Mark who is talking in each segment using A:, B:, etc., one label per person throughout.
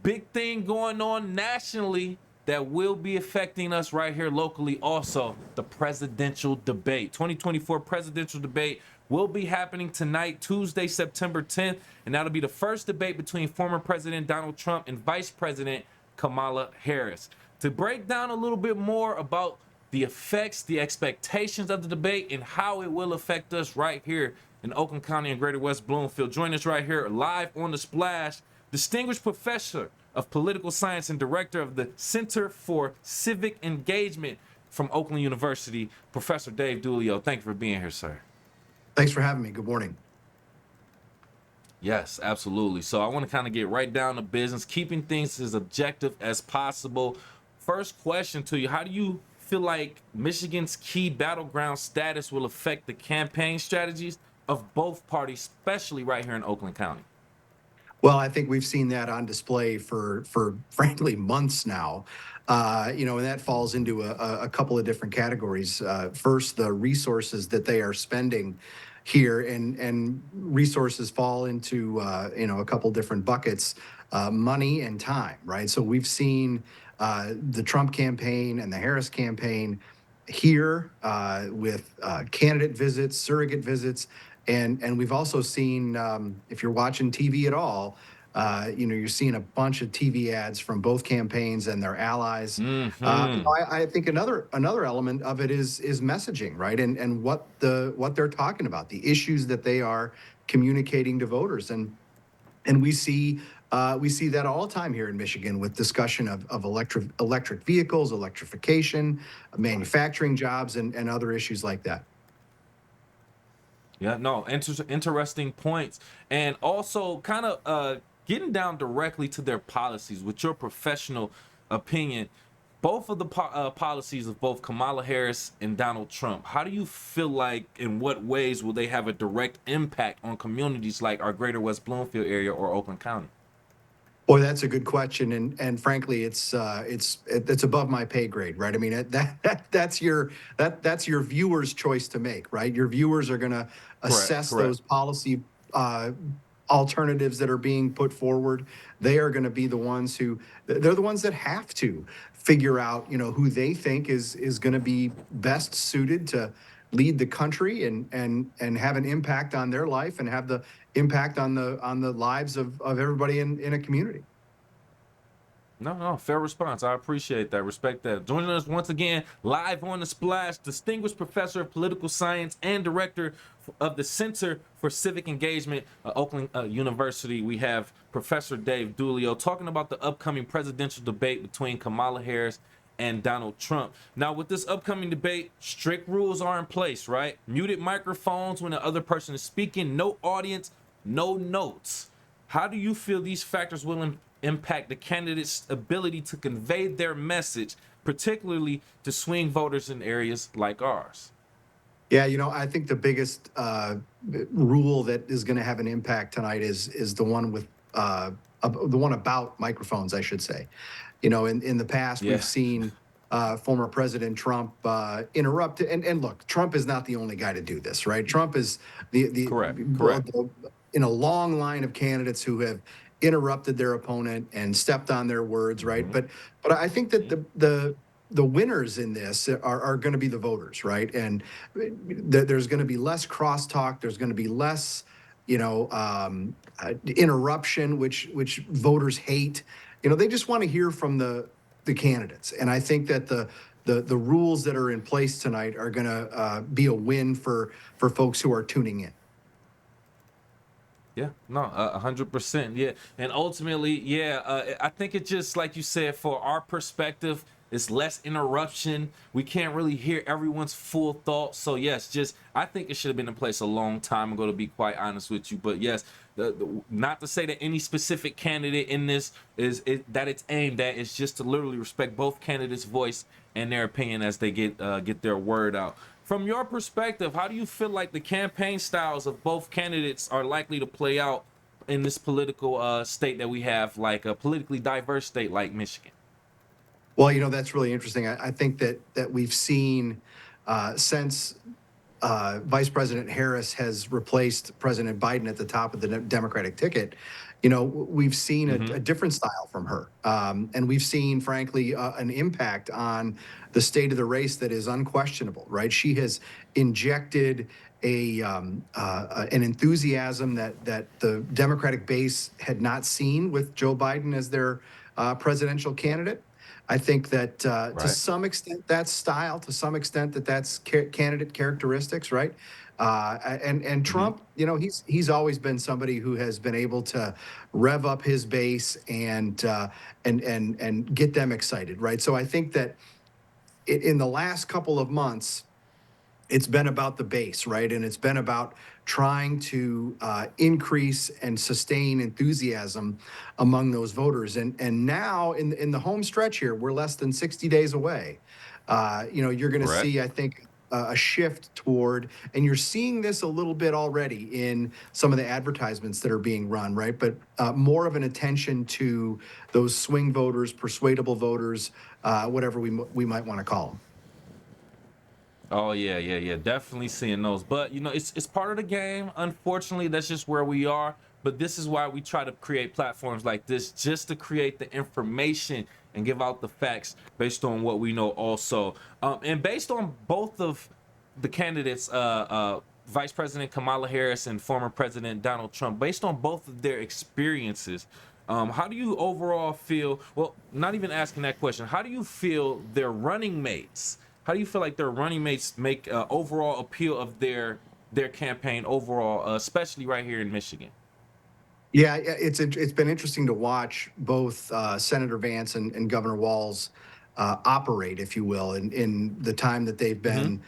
A: big thing going on nationally that will be affecting us right here locally also, the presidential debate. 2024 presidential debate will be happening tonight, Tuesday, September 10th, and that'll be the first debate between former President Donald Trump and Vice President Kamala Harris. To break down a little bit more about the effects, the expectations of the debate, and how it will affect us right here in Oakland County and Greater West Bloomfield, join us right here live on The Splash, distinguished professor of political science and director of the Center for Civic Engagement from Oakland University, Professor Dave Dulio. Thank you for being here, sir.
B: Thanks for having me. Good morning.
A: Yes, absolutely. So I want to kind of get right down to business, keeping things as objective as possible. First question to you, how do you feel like Michigan's key battleground status will affect the campaign strategies of both parties, especially right here in Oakland County?
B: Well, I think we've seen that on display for frankly months now. And that falls into a couple of different categories. First, the resources that they are spending here, and resources fall into a couple different buckets: money and time. Right. So we've seen the Trump campaign and the Harris campaign here with candidate visits, surrogate visits, and we've also seen, if you're watching TV at all, you're seeing a bunch of TV ads from both campaigns and their allies.
A: Mm-hmm.
B: I think another element of it is messaging, right? And what they're talking about, the issues that they are communicating to voters, and we see that all the time here in Michigan with discussion of electric vehicles, electrification, manufacturing jobs, and other issues like that.
A: Yeah, no, interesting points. And also kind of getting down directly to their policies with your professional opinion, both of the policies of both Kamala Harris and Donald Trump, how do you feel like, in what ways will they have a direct impact on communities like our Greater West Bloomfield area or Oakland County?
B: Boy, that's a good question, and frankly, it's above my pay grade, right? I mean, that's your viewers' choice to make, right? Your viewers are going to
A: Correct,
B: assess
A: correct.
B: those policy alternatives that are being put forward. They are going to be the ones they're the ones that have to figure out, who they think is going to be best suited to lead the country and have an impact on their life and have the impact on the lives of everybody in a community.
A: No, no, fair response. I appreciate that. Respect that. Joining us once again, live on The Splash, distinguished professor of political science and director of the Center for Civic Engagement, Oakland University. We have Professor Dave Dulio talking about the upcoming presidential debate between Kamala Harris and Donald Trump. Now, with this upcoming debate, strict rules are in place, right? Muted microphones when the other person is speaking, no audience, no notes. How do you feel these factors will impact the candidates' ability to convey their message, particularly to swing voters in areas like ours?
B: Yeah, I think the biggest rule that is going to have an impact tonight is the one with the one about microphones, I should say. In the past,
A: Yeah,
B: we've seen former President Trump interrupt. And look, Trump is not the only guy to do this, right? Trump is
A: correct, correct.
B: in a long line of candidates who have interrupted their opponent and stepped on their words, right?
A: Mhm.
B: But I think that the winners in this are going to be the voters, right? And there's going to be less crosstalk. There's going to be less, interruption, which voters hate. They just want to hear from the candidates, and I think that the rules that are in place tonight are going to be a win for folks who are tuning in.
A: Yeah, no, 100%. Yeah, and ultimately, yeah, I think it just like you said, for our perspective, it's less interruption. We can't really hear everyone's full thoughts. So yes, just I think it should have been in place a long time ago, to be quite honest with you. But yes, not to say that any specific candidate in this that it's aimed at. It's just to literally respect both candidates' voice and their opinion as they get their word out. From your perspective, how do you feel like the campaign styles of both candidates are likely to play out in this political state that we have, like a politically diverse state like Michigan?
B: Well, that's really interesting. I think that we've seen since Vice President Harris has replaced President Biden at the top of the Democratic ticket, we've seen
A: Mm-hmm.
B: a different style from her. And we've seen, frankly, an impact on the state of the race that is unquestionable, right? She has injected an enthusiasm that the Democratic base had not seen with Joe Biden as their presidential candidate. I think that to
A: Right.
B: some extent that's style, to some extent that's candidate characteristics, right? And
A: Mm-hmm.
B: Trump, he's always been somebody who has been able to rev up his base and get them excited, right? So I think that in the last couple of months, it's been about the base, right? And it's been about trying to increase and sustain enthusiasm among those voters. And now in the home stretch here, we're less than 60 days away. You're going to
A: Correct.
B: see, I think, a shift toward, and you're seeing this a little bit already in some of the advertisements that are being run, right? But more of an attention to those swing voters, persuadable voters, whatever we might want to call them.
A: Oh yeah, yeah, yeah. Definitely seeing those. But it's part of the game. Unfortunately, that's just where we are. But this is why we try to create platforms like this, just to create the information and give out the facts based on what we know also. And based on both of the candidates, Vice President Kamala Harris and former President Donald Trump, based on both of their experiences, how do you overall feel? Well, not even asking that question. How do you feel their running mates? How do you feel like their running mates make overall appeal of their campaign overall, especially right here in Michigan?
B: Yeah, it's been interesting to watch both Senator Vance and Governor Walz operate, if you will, in the time that they've
A: Hmm.
B: been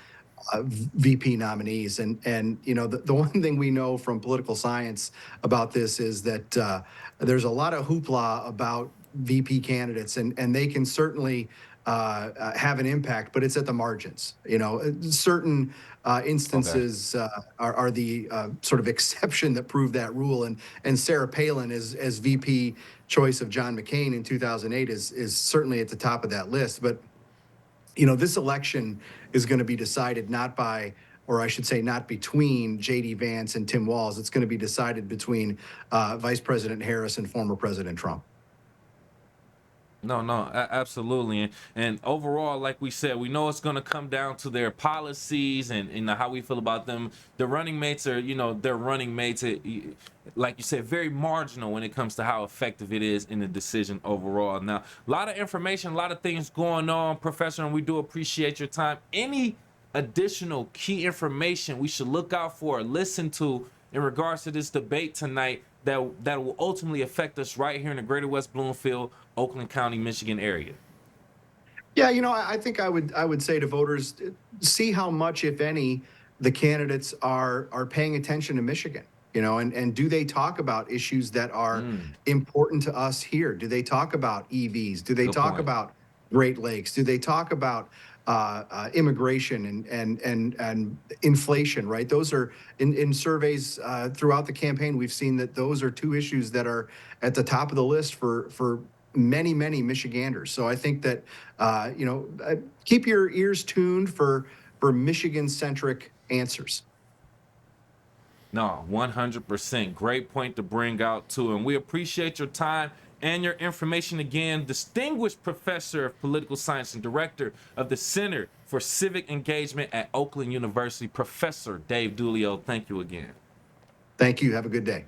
B: VP nominees. And the one thing we know from political science about this is that there's a lot of hoopla about VP candidates, and they can certainly have an impact, but it's at the margins. Certain
A: Okay.
B: instances are the sort of exception that prove that rule. And Sarah Palin, as VP choice of John McCain in 2008, is certainly at the top of that list. But this election is going to be decided not by, or I should say, not between J.D. Vance and Tim Walz. It's going to be decided between Vice President Harris and former President Trump.
A: No, no, absolutely. And overall, like we said, we know it's going to come down to their policies and how we feel about them. The running mates are, they're running mates. Like you said, very marginal when it comes to how effective it is in the decision overall. Now, a lot of information, a lot of things going on, Professor, and we do appreciate your time. Any additional key information we should look out for or listen to in regards to this debate tonight that will ultimately affect us right here in the greater West Bloomfield, Oakland County, Michigan area?
B: Yeah, I think I would say to voters, see how much, if any, the candidates are paying attention to Michigan. And do they talk about issues that are
A: Mm,
B: important to us here? Do they talk about EVs? Do they
A: good
B: talk
A: point.
B: about Great Lakes? Do they talk about immigration and inflation? Right? Those are in surveys throughout the campaign. We've seen that those are two issues that are at the top of the list for many Michiganders. So I think that keep your ears tuned for Michigan centric answers.
A: No, 100%. Great point to bring out too. And we appreciate your time and your information again. Distinguished Professor of Political Science and Director of the Center for Civic Engagement at Oakland University, Professor Dave Dulio. Thank you again.
B: Thank you. Have a good day.